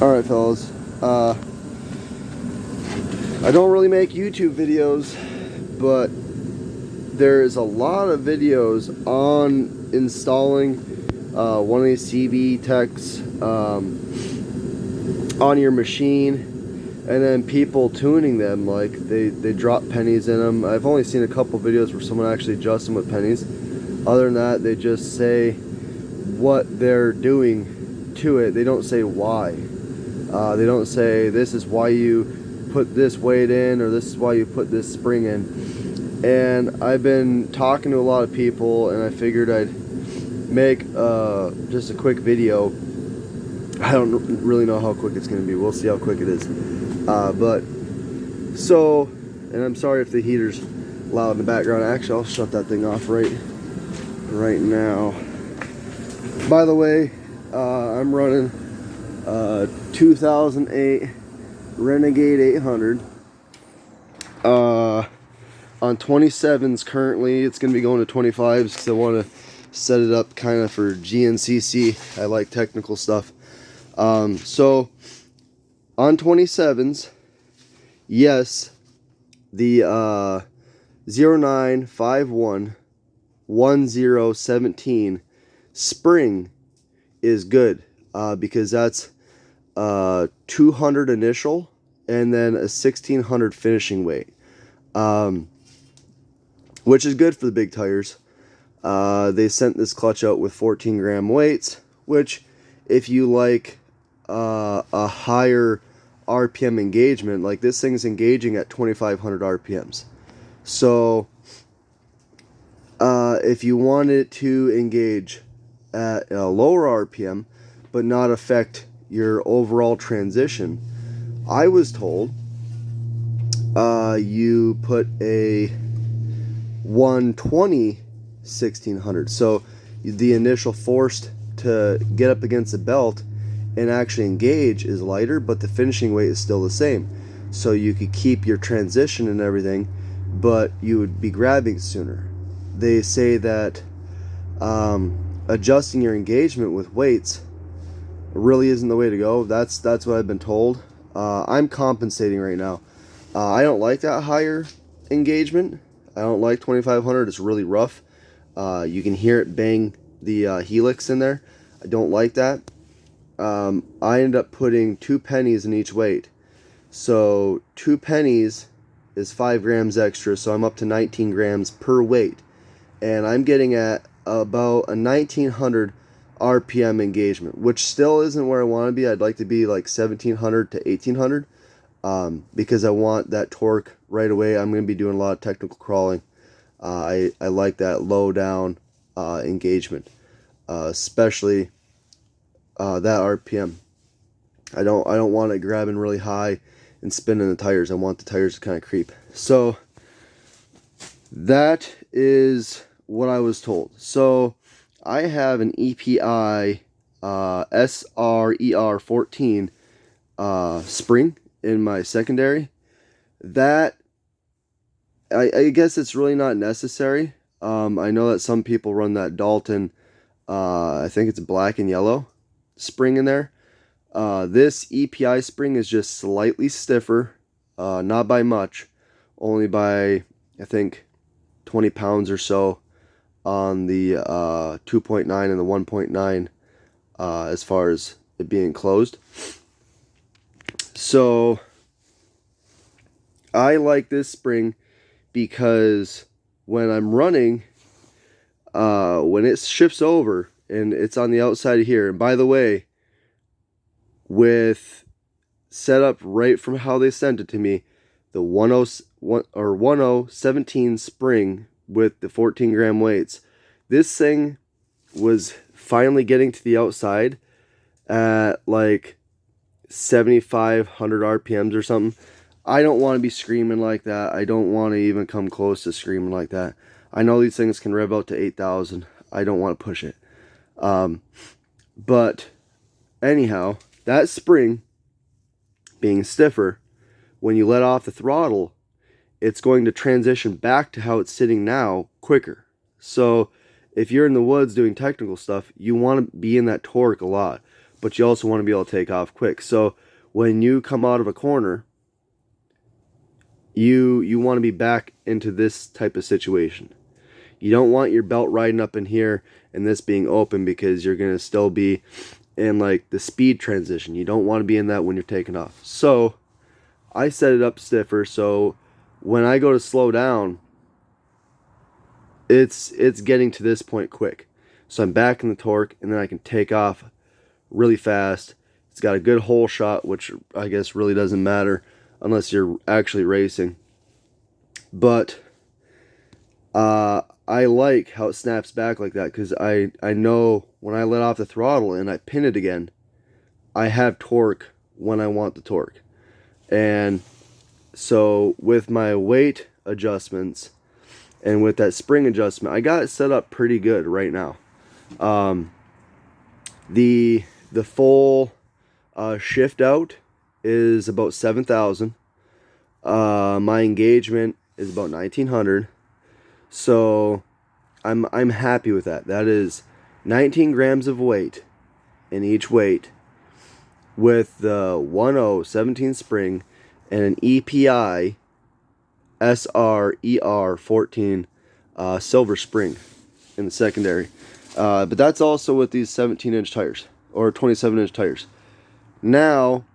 Alright fellas, I don't really make YouTube videos, but there's a lot of videos on installing one of these cvtechs on your machine, and then people tuning them. Like they drop pennies in them. I've only seen a couple videos where someone actually adjusts them with pennies. Other than that, they just say what they're doing to it. They don't say why. They don't say this is why you put this weight in, or this is why you put this spring in. And I've been talking to a lot of people, and I figured I'd make just a quick video. I don't really know how quick it's going to be. We'll see how quick it is. And I'm sorry if the heater's loud in the background. Actually, I'll shut that thing off right now. By the way, I'm running 2008 Renegade 800 on 27s currently. It's going to be going to 25s because I want to set it up kind of for GNCC. I like technical stuff. So on 27s, yes, the 09511017 spring is good, because that's 200 initial and then a 1600 finishing weight, which is good for the big tires. They sent this clutch out with 14 gram weights, which if you like a higher RPM engagement, like this thing's engaging at 2500 RPMs. So if you want it to engage at a lower RPM but not affect your overall transition, I was told you put a 120 1600. So the initial force to get up against the belt and actually engage is lighter, but the finishing weight is still the same. So you could keep your transition and everything, but you would be grabbing sooner. They say that adjusting your engagement with weights really isn't the way to go. That's what I've been told. I'm compensating right now. I don't like that higher engagement. I don't like 2500. It's really rough. You can hear it bang the helix in there. I don't like that. I ended up putting 2 pennies in each weight. So 2 pennies is 5 grams extra, so I'm up to 19 grams per weight. And I'm getting at about a 1900 RPM engagement, which still isn't where I want to be. I'd like to be like 1700 to 1800, because I want that torque right away. I'm going to be doing a lot of technical crawling. I like that low down engagement, especially that RPM. I don't want it grabbing really high and spinning the tires. I want the tires to kind of creep. So that is what I was told. So I have an EPI SRER 14 spring in my secondary. That I guess it's really not necessary. I know that some people run that Dalton, I think it's black and yellow spring in there. This EPI spring is just slightly stiffer, not by much, only by I think 20 pounds or so on the 2.9 and the 1.9, as far as it being closed. So I like this spring because when I'm running, when it shifts over and it's on the outside of here, and by the way, with set up right from how they sent it to me, the 1017 spring with the 14 gram weights, this thing was finally getting to the outside at like 7,500 RPMs or something. I don't want to be screaming like that. I don't want to even come close to screaming like that. I know these things can rev out to 8,000. I don't want to push it. But anyhow, that spring being stiffer, when you let off the throttle, it's going to transition back to how it's sitting now quicker. So if you're in the woods doing technical stuff, you want to be in that torque a lot. but you also want to be able to take off quick. So when you come out of a corner, you want to be back into this type of situation. You don't want your belt riding up in here and this being open, because you're going to still be in like the speed transition. You don't want to be in that when you're taking off. So I set it up stiffer, so when I go to slow down, it's getting to this point quick. So I'm back in the torque, and then I can take off really fast. It's got a good hole shot, which I guess really doesn't matter unless you're actually racing. But I like how it snaps back like that, because I know when I let off the throttle and I pin it again, I have torque when I want the torque. And so with my weight adjustments and with that spring adjustment, I got it set up pretty good right now. The full shift out is about 7,000. My engagement is about 1,900. So I'm happy with that. That is 19 grams of weight in each weight, with the 1017 spring and an EPI SRER 14 silver spring in the secondary. But that's also with these 17-inch tires or 27-inch tires. Now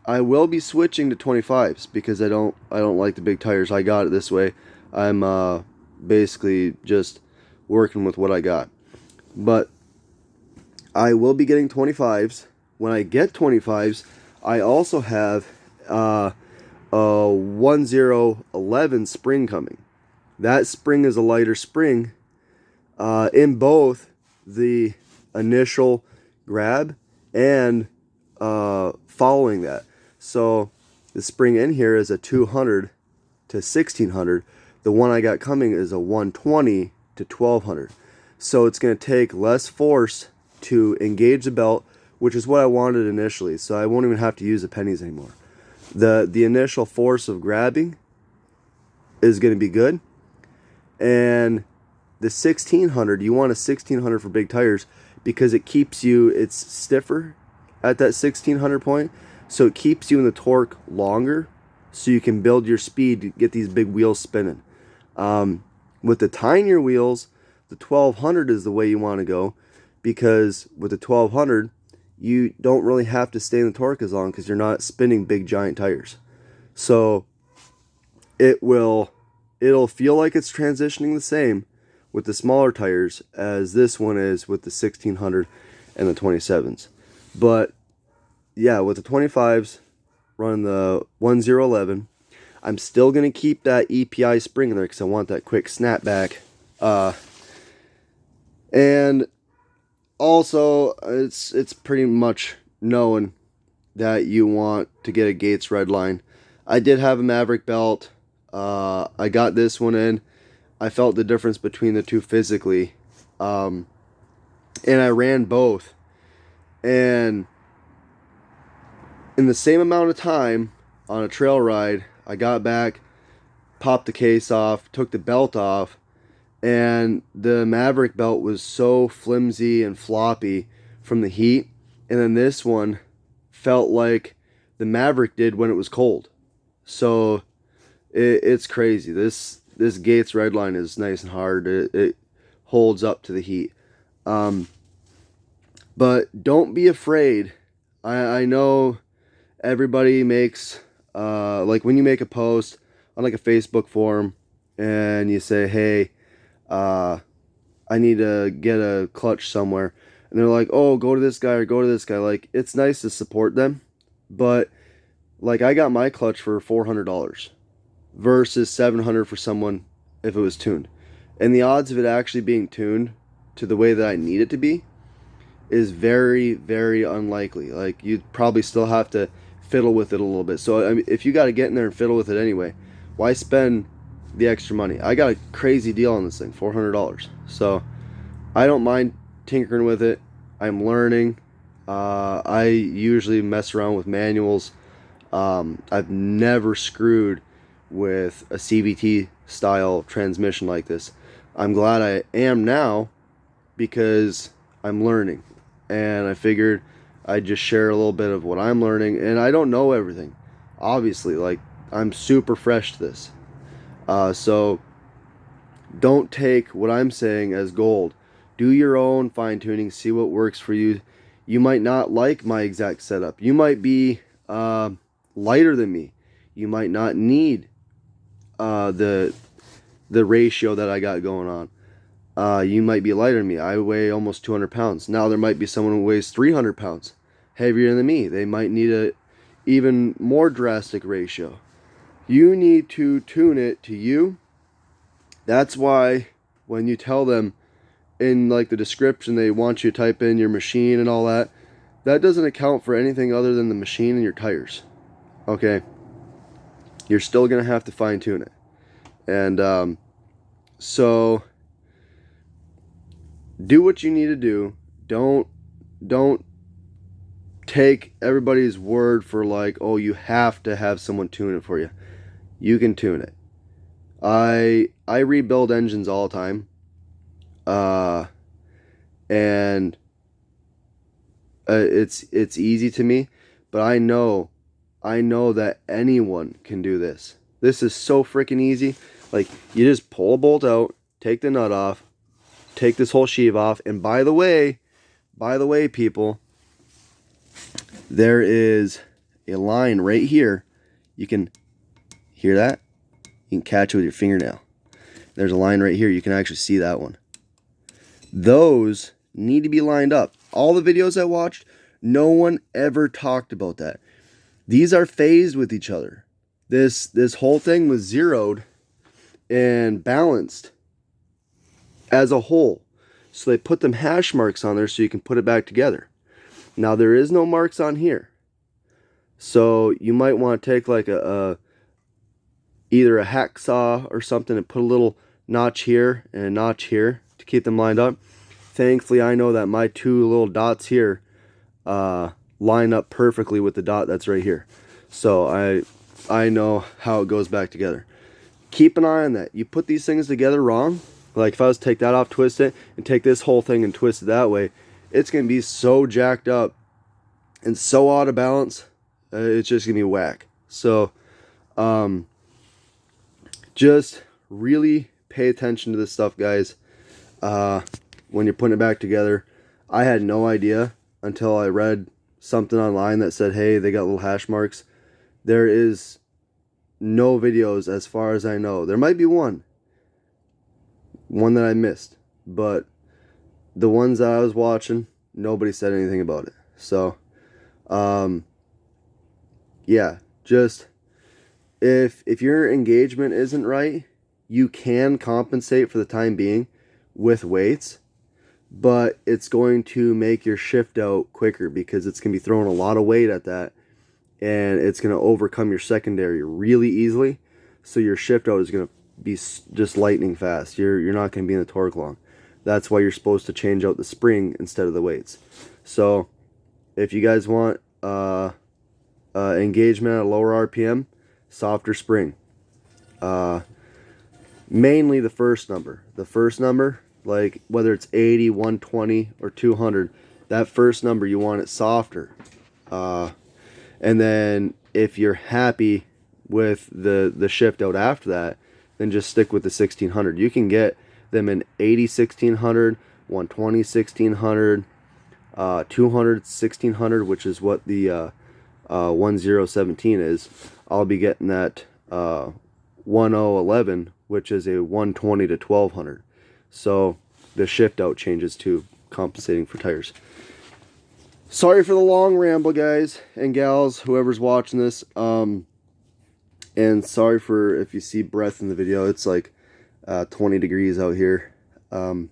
I will be switching to 25s because I don't like the big tires. I got it this way. I'm basically just working with what I got. But I will be getting 25s. When I get 25s, I also have a 1011 spring coming. That spring is a lighter spring in both the initial grab and following that. So the spring in here is a 200 to 1600. The one I got coming is a 120 to 1200. So it's going to take less force to engage the belt, which is what I wanted initially. So I won't even have to use the pennies anymore. The initial force of grabbing is going to be good. And the 1600, you want a 1600 for big tires because it keeps you, it's stiffer at that 1600 point. So it keeps you in the torque longer, so you can build your speed to get these big wheels spinning. With the tinier wheels, the 1200 is the way you want to go, because with the 1200, you don't really have to stay in the torque as long because you're not spinning big giant tires. So it'll feel like it's transitioning the same with the smaller tires as this one is with the 1600 and the 27s. But yeah, with the 25s, running the 1011, I'm still going to keep that EPI spring in there because I want that quick snapback. And also, it's pretty much known that you want to get a Gates red line. I did have a Maverick belt. I got this one in. I felt the difference between the two physically. And I ran both. And in the same amount of time on a trail ride, I got back, popped the case off, took the belt off, and the Maverick belt was so flimsy and floppy from the heat. And then this one felt like the Maverick did when it was cold. So it's crazy. This Gates Redline is nice and hard. It holds up to the heat. But don't be afraid. I know everybody makes, like when you make a post on like a Facebook forum and you say, hey, I need to get a clutch somewhere. And they're like, oh, go to this guy or go to this guy. Like, it's nice to support them. But like, I got my clutch for $400 versus $700 for someone if it was tuned. And the odds of it actually being tuned to the way that I need it to be is very, very unlikely. Like, you'd probably still have to fiddle with it a little bit. So I mean, if you got to get in there and fiddle with it anyway, why spend the extra money? I got a crazy deal on this thing, $400. So I don't mind tinkering with it. I'm learning. I usually mess around with manuals. I've never screwed with a CVT style transmission like this. I'm glad I am now because I'm learning, and I figured I just share a little bit of what I'm learning, and I don't know everything. Obviously, like, I'm super fresh to this. So don't take what I'm saying as gold. Do your own fine tuning, see what works for you. You might not like my exact setup. You might be lighter than me. You might not need the ratio that I got going on. You might be lighter than me. I weigh almost 200 pounds. Now there might be someone who weighs 300 pounds, heavier than me. They might need a even more drastic ratio. You need to tune it to you. That's why when you tell them in like the description, they want you to type in your machine and all that, that doesn't account for anything other than the machine and your tires. Okay? You're still going to have to fine tune it. And so do what you need to do. Don't take everybody's word for like, oh, you have to have someone tune it for you. You can tune it. I rebuild engines all the time. And it's easy to me, but I know that anyone can do this. This is so freaking easy. Like, you just pull a bolt out, take the nut off, take this whole sheave off, and by the way, people, there is a line right here. You can hear that? You can catch it with your fingernail. There's a line right here. You can actually see that one. Those need to be lined up. All the videos I watched, no one ever talked about that. These are phased with each other. This whole thing was zeroed and balanced as a whole. So they put them hash marks on there so you can put it back together. Now there is no marks on here. So you might want to take like either a hacksaw or something and put a little notch here and a notch here to keep them lined up. Thankfully, I know that my two little dots here line up perfectly with the dot that's right here. So I know how it goes back together. Keep an eye on that. You put these things together wrong, like if I was to take that off, twist it, and take this whole thing and twist it that way, it's going to be so jacked up and so out of balance, it's just going to be whack. So just really pay attention to this stuff, guys. When you're putting it back together, I had no idea until I read something online that said, hey, they got little hash marks. There is no videos as far as I know. There might be one that I missed, but the ones that I was watching, nobody said anything about it. So yeah, just if your engagement isn't right, you can compensate for the time being with weights, but it's going to make your shift out quicker because it's going to be throwing a lot of weight at that, and it's going to overcome your secondary really easily. So your shift out is going to be just lightning fast. You're not going to be in the torque long. That's why you're supposed to change out the spring instead of the weights. So if you guys want engagement at a lower RPM, softer spring. Mainly the first number. The first number, like whether it's 80, 120, or 200, that first number you want it softer. And then if you're happy with the shift out after that, then just stick with the 1600. You can get them in 80 1600, 120 1600, 200 1600, which is what the 1017 is. I'll be getting that 1011, which is a 120 to 1200. So the shift out changes too, compensating for tires. Sorry for the long ramble, guys and gals, whoever's watching this. And sorry for if you see breath in the video. It's like 20 degrees out here. But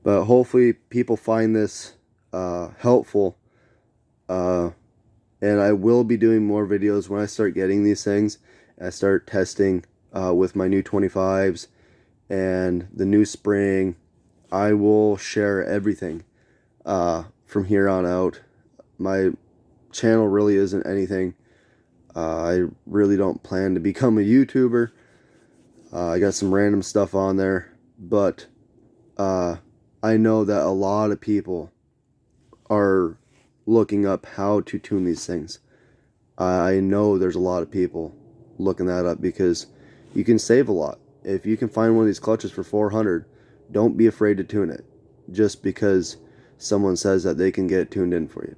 hopefully people find this helpful. And I will be doing more videos when I start getting these things. I start testing with my new 25s and the new spring. I will share everything from here on out. My channel really isn't anything. I really don't plan to become a YouTuber. I got some random stuff on there, but I know that a lot of people are looking up how to tune these things. I know there's a lot of people looking that up because you can save a lot. If you can find one of these clutches for $400, don't be afraid to tune it just because someone says that they can get it tuned in for you.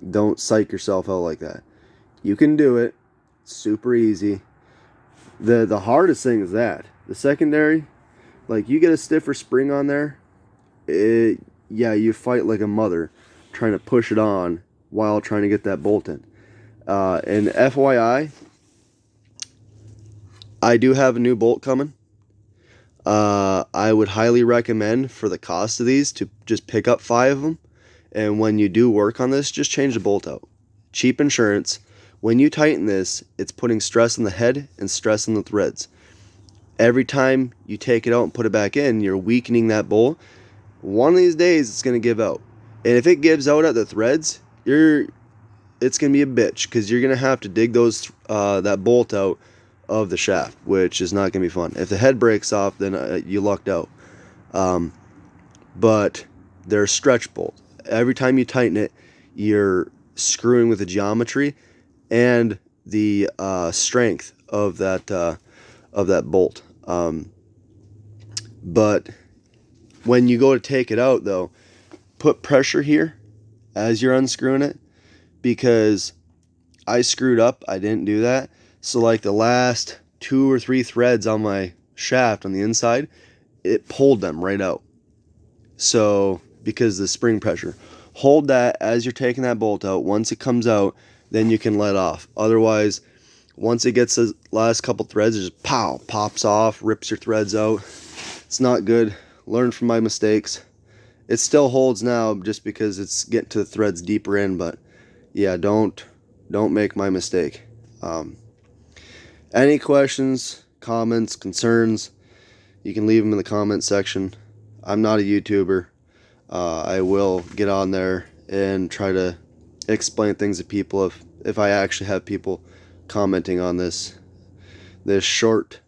Don't psych yourself out like that. You can do it. It's super easy. The hardest thing is that the secondary, like, you get a stiffer spring on there, yeah, you fight like a mother trying to push it on while trying to get that bolt in. And FYI, I do have a new bolt coming. I would highly recommend, for the cost of these, to just pick up 5 of them. And when you do work on this, just change the bolt out. Cheap insurance. When you tighten this, it's putting stress on the head and stress on the threads. Every time you take it out and put it back in, you're weakening that bolt. One of these days, it's going to give out. And if it gives out at the threads, it's going to be a bitch, because you're going to have to dig that bolt out of the shaft, which is not going to be fun. If the head breaks off, then you lucked out. But they're stretch bolts. Every time you tighten it, you're screwing with the geometry and the strength of that bolt. But when you go to take it out, though, put pressure here as you're unscrewing it, because I screwed up. I didn't do that. So like the last 2 or 3 threads on my shaft on the inside, it pulled them right out. So because of the spring pressure, hold that as you're taking that bolt out. Once it comes out, then you can let off. Otherwise, once it gets the last couple threads, it just pops off, rips your threads out. It's not good. Learn from my mistakes. It still holds now just because it's getting to the threads deeper in, but yeah, don't make my mistake. Any questions, comments, concerns, you can leave them in the comment section. I'm not a YouTuber. I will get on there and try to explain things to people if I actually have people commenting on this short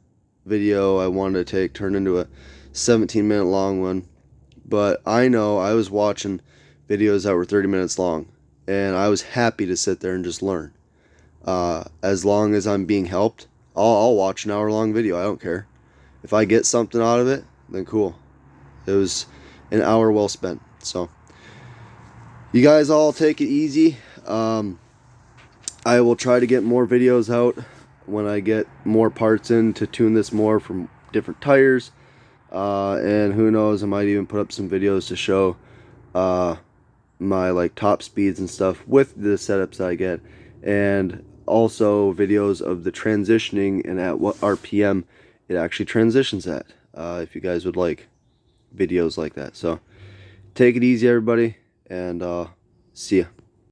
video I wanted to turn into a 17-minute long one. But I know I was watching videos that were 30 minutes long, and I was happy to sit there and just learn. As long as I'm being helped, I'll watch an hour-long video. I don't care. If I get something out of it, then cool. It was an hour well spent. So you guys all take it easy. I will try to get more videos out when I get more parts in to tune this more from different tires. And who knows, I might even put up some videos to show my like top speeds and stuff with the setups that I get, and also videos of the transitioning and at what RPM it actually transitions at, if you guys would like videos like that. So take it easy, everybody, and see ya.